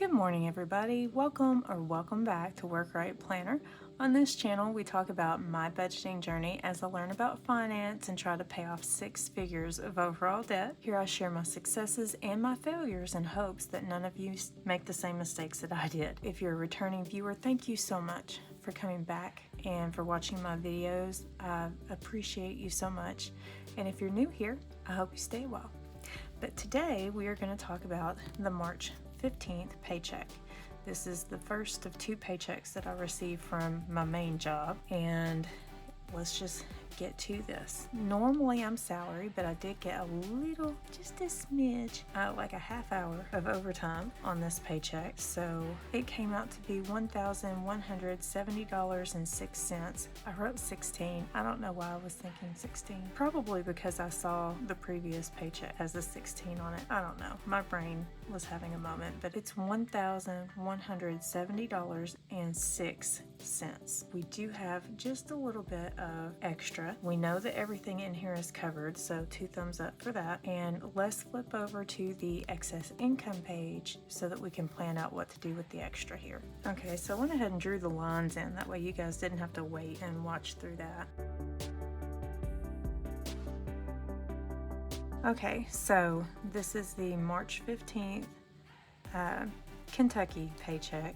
Good morning, everybody. Welcome back to Work Right Planner. On this channel, we talk about my budgeting journey as I learn about finance and try to pay off 6 figures of overall debt. Here I share my successes and my failures in hopes that none of you make the same mistakes that I did. If you're a returning viewer, thank you so much for coming back and for watching my videos. I appreciate you so much. And if you're new here, I hope you stay well. But today we are going to talk about the March 15th paycheck. This is the first of 2 paychecks that I received from my main job, and let's just get to this. Normally I'm salary, but I did get a little, just a smidge, like a half hour of overtime on this paycheck. So it came out to be $1,170.06. I wrote 16. I don't know why I was thinking 16. Probably because I saw the previous paycheck has a 16 on it. I don't know. My brain was having a moment, but it's $1,170.06. We do have just a little bit of extra. We know that everything in here is covered, so 2 thumbs up for that. And let's flip over to the excess income page so that we can plan out what to do with the extra here. Okay, so I went ahead and drew the lines in. That way you guys didn't have to wait and watch through that. Okay, so this is the March 15th Kentucky paycheck.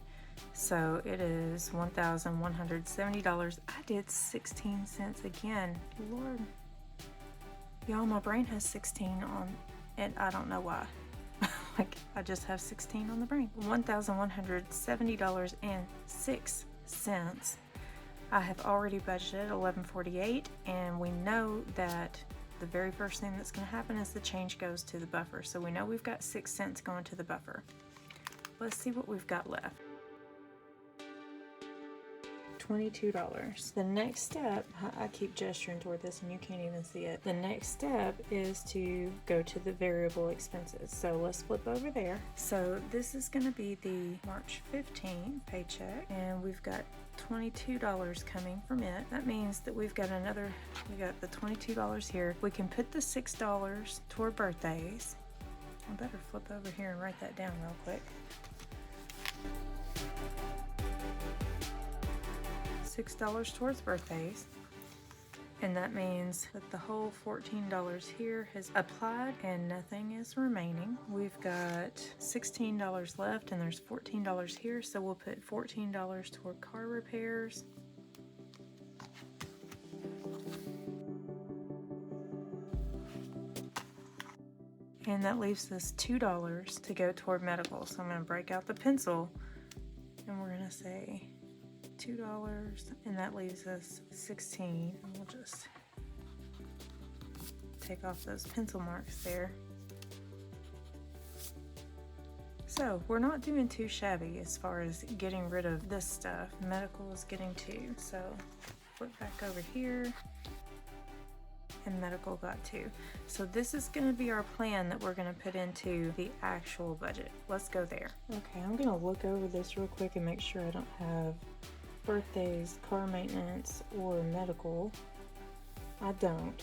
So it is $1,170. I did 16 cents again. Lord, y'all, my brain has 16 on it. I don't know why. Like, I just have 16 on the brain. $1,170.06. I have already budgeted $11.48, and we know that the very first thing that's going to happen is the change goes to the buffer. So we know we've got 6 cents going to the buffer. Let's see what we've got left. $22. The next step, I keep gesturing toward this and you can't even see it. The next step is to go to the variable expenses. So let's flip over there. So this is going to be the March 15 paycheck, and we've got $22 coming from it. That means that we got the $22 here. We can put the $6 toward birthdays. I better flip over here and write that down real quick. $6 towards birthdays, and that means that the whole $14 here has applied and nothing is remaining. We've got $16 left and there's $14 here, so we'll put $14 toward car repairs. And that leaves us $2 to go toward medical. So I'm going to break out the pencil and we're going to say $2, and that leaves us 16. And we'll just take off those pencil marks there. So we're not doing too shabby as far as getting rid of this stuff. Medical is getting 2. So flip back over here, and medical got 2. So this is going to be our plan that we're going to put into the actual budget. Let's go there. Okay, I'm going to look over this real quick and make sure I don't have birthdays, car maintenance, or medical. I don't.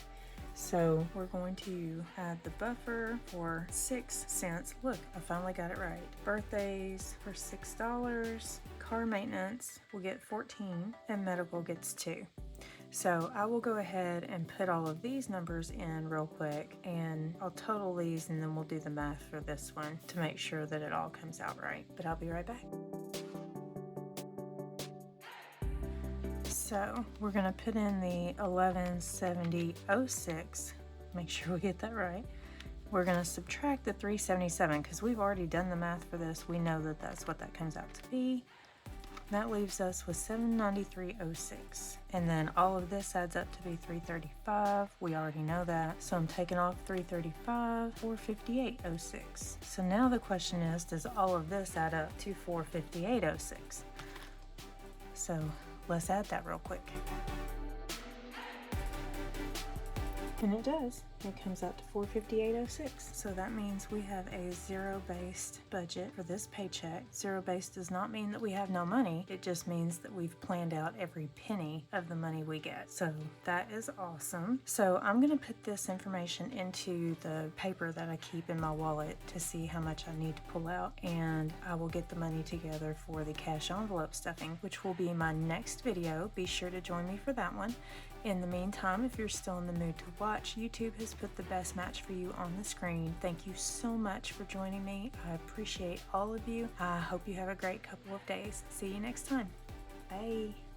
So we're going to add the buffer for 6 cents. Look, I finally got it right. Birthdays for $6, car maintenance will get 14, and medical gets 2. So I will go ahead and put all of these numbers in real quick, and I'll total these, and then we'll do the math for this one to make sure that it all comes out right. But I'll be right back. So we're going to put in the $11.70.06. Make sure we get that right. We're going to subtract the $3.77 because we've already done the math for this. We know that that's what that comes out to be. That leaves us with $793.06. And then all of this adds up to be $335. We already know that. So I'm taking off $335 for $58.06. So now the question is, does all of this add up to $458.06? So let's add that real quick. And it does. It comes out to $458.06. So that means we have a zero-based budget for this paycheck. Zero-based does not mean that we have no money. It just means that we've planned out every penny of the money we get. So that is awesome. So I'm going to put this information into the paper that I keep in my wallet to see how much I need to pull out, and I will get the money together for the cash envelope stuffing, which will be my next video. Be sure to join me for that one. In the meantime, if you're still in the mood to watch, YouTube has put the best match for you on the screen. Thank you so much for joining me. I appreciate all of you. I hope you have a great couple of days. See you next time. Bye.